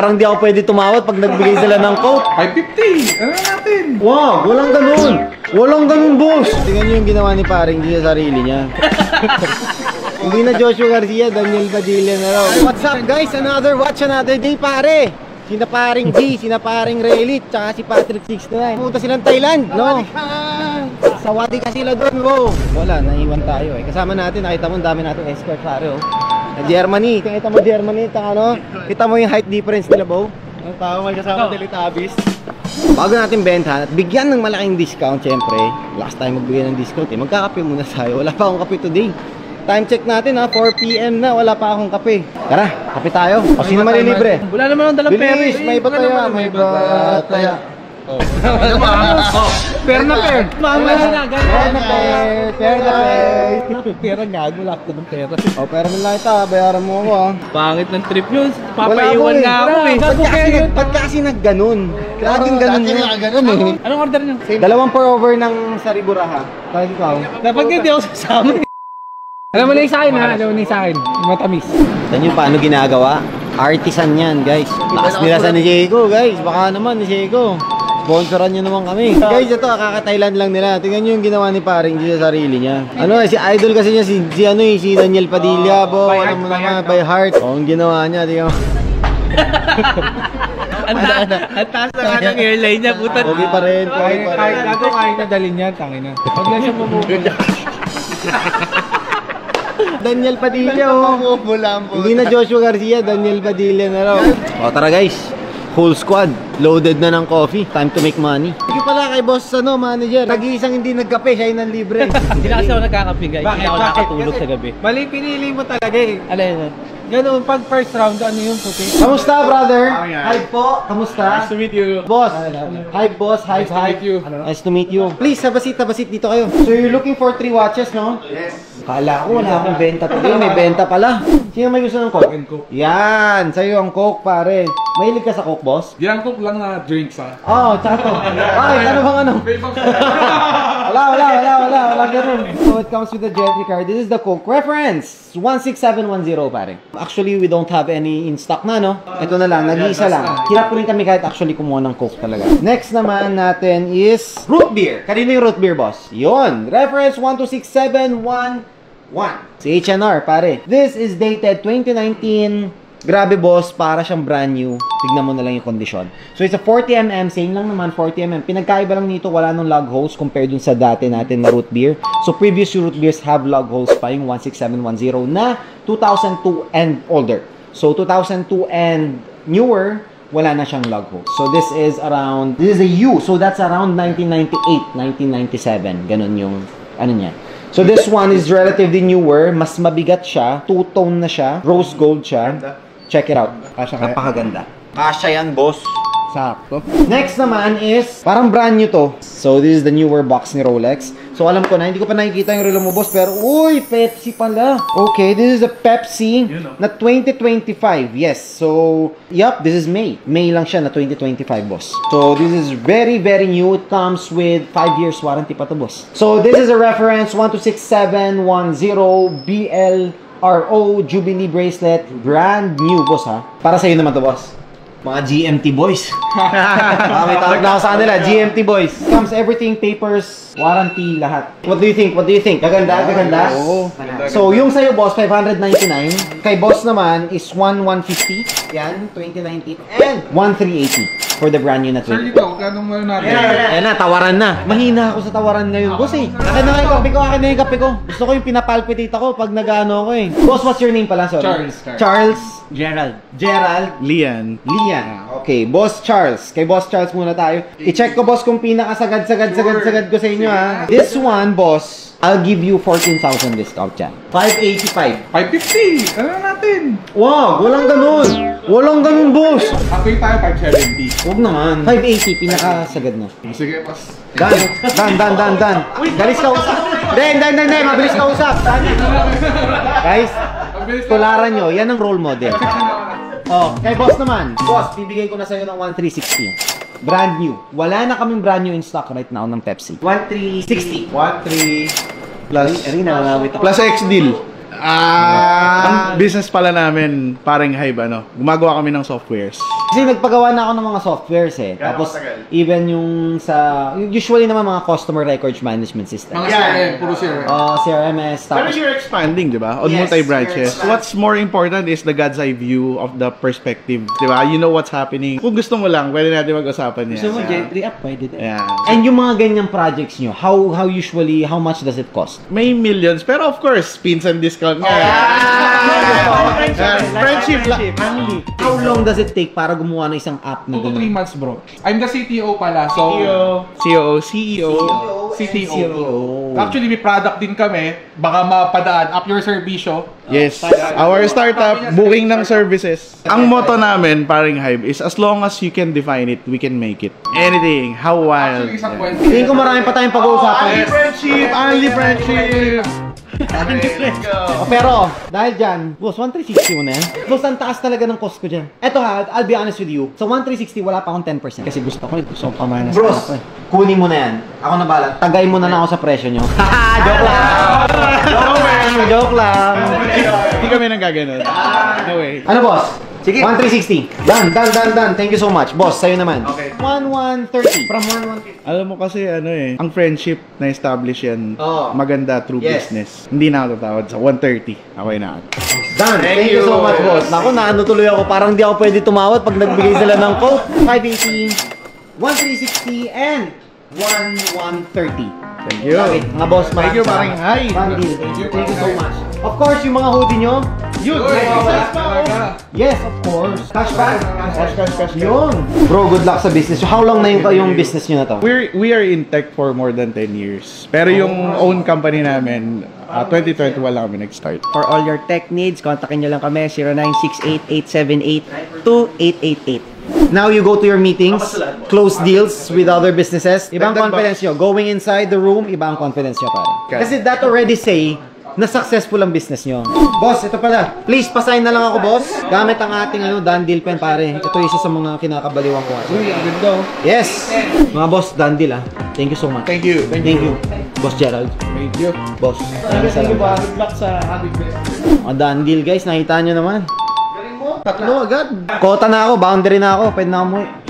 Parang di ako pwede tumawad pag nagbigay sila ng Coke. 550! Ano natin? Wow, walang ganun. Walang ganun, boss. Tingnan nyo yung ginawa ni paring G sa sarili niya. Hindi na Joshua Garcia, Daniel Padilla na raw. What's up guys? Watch another day pare. Sina paring G, sina paring Relit, tsaka si Patrick 69. Pumunta silang Thailand, no? Sawadi ka sila doon, bro. Wala, naiwan tayo eh. Kasama natin, nakita mo, dami natin escort pare, oh. Germany, kita mo Germany, ano? Kita mo yung height difference nila, bro. Ang tao may kasama Teletubbies. Bago natin bentahan at bigyan ng malaking discount, syempre. Last time magbigay ng discount eh. Magkakape muna tayo. Wala pa akong kape today. Time check natin ha, 4 PM na, wala pa akong kape. Tara, kape tayo. O sino malilibre? Wala naman ang dalang pera. May bataya, may bataya. Oh. Pera na pera. Mamaya na, pera na pera. Pera na pera. Pera gago, lahat ko ng pera. O, pera mo lang ito, bayaran mo ako ha. Pangit ng trip yun. Papaiwan nga ako eh. Ba't kasi nagganon? Laging ganon yun. Anong order nyo? 2 pour over ng sariburaha. Kahit ikaw. Dapat hindi ako sasama. Alam mo na yung sa akin ha, alam mo na yung sa akin. Matamis. Saan yung paano ginagawa? Artisan yan guys. Lakas nila sa ni Diego guys. Baka naman ni Diego. Sponsoran nyo naman kami. Guys, ito, kaka-Thailand lang nila. Tingnan nyo yung ginawa ni paring G sa sarili niya. Ano si idol kasi niya, si Daniel Padilla, bo. Alam mo naman, by heart. O, ang ginawa niya, tingnan mo. Ang taas na nga ng airline niya, puta. Okay pa rin, Kahit nadalin yan, tangin na. Huwag lang siya mamugod. Daniel Padilla, oh. Hindi na Joshua Garcia, Daniel Padilla na raw. O, tara guys. Whole squad, loaded na ng coffee. Time to make money. Sige pala kay boss, manager. Nag-iisang hindi nagkape, siya yung nanlibre. Hindi na kasi ako nagkakape, guys. Hindi ako nakatulog sa gabi. Mali pinili mo talaga eh. Alin? Ganun, pag first round, ano yung puti? Kamusta, brother? Hi po. Kamusta? Nice to meet you. Boss. Hi, boss. Hi, Nice to meet you. Nice to meet you. Please, have a seat dito kayo. So, you're looking for 3 watches, no? Yes. Kala ko, wala akong benta today. May benta pala. Sino may gusto ng Coke? Yan. Sa'yo ang Coke, pare. Mahilig ka sa Coke, boss? Yan, Coke lang na drinks, ha? Oo, tsaka to. Ay, ano bang ano? Wala, ganun. So, it comes with the Gentry card. This is the Coke reference. 16710, pare. Actually, we don't have any in stock na, no? Ito na lang, nag-iisa lang. Hirap po rin kami kahit actually kumuha ng Coke talaga. Next naman natin is root beer. Kanino yung root beer, boss? Yun. Reference 1267111. Si H&R, pare. This is dated 2019. Grabe, boss. Para siyang brand new. Tignan mo na lang yung kondisyon. So, it's a 40mm. Same lang naman, 40mm. Pinagkaiba lang nito, wala nung lug holes compared dun sa dati natin na root beer. So, previous root beers have lug holes pa, yung 16710 na 2002 and older. So, 2002 and newer, wala na siyang lug holes. So, this is a U. So, that's around 1998, 1997. Ganun yung, ano niya. So, this one is relatively newer. Mas mabigat siya. Two-tone na siya. Rose gold siya. Check it out. Napakaganda. Kasya yan, boss. Sakto. Next naman is, parang brand new to. So, this is the newer box ni Rolex. So, alam ko na, hindi ko pa nakikita yung relo mo, boss. Pero, uy, Pepsi pala. Okay, this is a Pepsi na 2025. Yes. So, yup, this is May. May lang siya na 2025, boss. So, this is very, very new. It comes with 5 years warranty pa to, boss. So, this is a reference 126710 BLRO Jubilee bracelet. Brand new, boss, ha? Para sa'yo naman to, boss. Mga GMT boys. May tawag na ako sa kanila, GMT boys. Comes everything, papers, warranty, lahat. What do you think? Gaganda? Oo. So, yung sa'yo, boss, 599. Kay boss naman is 1150. Yan, 2019. And 1380 for the brand new na 20. Sir, dito, kanong mo natin? Ayan na, tawaran na. Mahina ako sa tawaran ngayon, boss eh. Akin na yung kape ko. Gusto ko yung pinapalpitate ako pag nag-ano ako eh. Boss, what's your name pala? Sorry. Charles. Gerald. Lian. Okay, Boss Charles. Kay Boss Charles muna tayo. I-check ko, boss, kung pinakasagad ko sa inyo, ha. This one, boss, I'll give you 14,000 discount yan. 585. 550! Ano natin? Wow, walang ganun, boss. Ako'y tayo 570. Huwag naman. 580, pinakasagad na. Sige, boss. Dan. Galis ka usap. Hindi. Mabilis ka usap. Guys, tularan nyo. Yan ang role model. Oh, kay boss naman. Boss, bibigay ko na sa'yo ng 1360. Brand new. Wala na kaming brand new in stock right now ng Pepsi. 1360. 13 plus Arena, plus X deal. Ang business pala namin, parang Hive, gumagawa kami ng softwares. Kasi nagpagawa na ako ng mga softwares eh. Gano'ng Tapos, katagal? even yung usually naman mga customer records management system. Mga CRM, puro CRM. CRMS, Pero tapos, you're expanding, di ba? On Yes, multi-branches. you're What's more important is the God's eye view of the perspective, di ba? You know what's happening. Kung gusto mo lang, pwede natin mag-usapan yan. Gusto mo, Gentry App, pwede din. Yeah. and yung mga ganyang projects nyo, how much does it cost? May millions, pero of course, pinsan discount nga. Friendship lang. How long does it take para gumawa ng isang app na 2 to 3 gano'n? months, bro. I'm the CTO pala, so... CEO. CTO. Actually, may product din kami. Baka mapadaan up your servicio. Yes. Our startup, booking ng services. Ang motto namin, parang Hive, is as long as you can define it, we can make it. Anything. How wild. Actually, isang kwento. Tingin ko marami pa tayong pag-uusapan. Only friendship! Pero, dahil dyan, boss, 1,360 mo na yan. Boss, ang taas talaga ng cost ko dyan. Eto ha, I'll be honest with you. Sa 1,360, wala pa akong 10%. Kasi gusto ko kong pamanas. Bros, kunin mo na yan. Ako na bala. Tagay mo na lang ako sa presyo nyo. Joke lang! Joke lang! Hindi kami nang gaganon. No way. Ano, boss? Sige. 1,360. Done. Thank you so much. Boss, sa'yo naman. Okay. 1,130. From 1,150. Alam mo kasi ang friendship na establish yan, Oo. maganda through Yes. business. Hindi na ako tatawad sa 130. Okay na. Done. Thank you so much, boss. Naku, naano tuloy ako. Parang di ako pwede tumawad pag nagbigay sila ng quote. 580, 1,360, and 1,130. Thank you. Okay, mga boss, Thank you, parang hi. Thank you so much. Of course, yung mga hoodie nyo, Yun! yes, of course. Cashback? Cash. Yun. Bro, good luck sa business. How long na yung business nyo na to? We are in tech for more than 10 years. Pero yung own company namin, 2021 lang kami nag-start. For all your tech needs, kontakin nyo lang kami 0968-878-2888. Now you go to your meetings, close deals with other businesses. Ibang Dagdag confidence nyo. Going inside the room, ibang confidence nyo pare. Kasi that already say na successful ang business nyo. Boss, ito pala. Please, pasign na lang ako, boss. Gamit ang ating done deal pen, pare. Ito isa sa mga kinakabaliwan ko. Uy, ang ganda. Yes! Mga boss, done deal Thank you so much. Thank you. Thank you. Boss Gerald. Thank you. Boss. Thank you ba? Good luck sa Mga done deal, guys. Nakita nyo naman. Tatlo agad. Kota na ako, boundary na ako. Pwede na ako umuwi.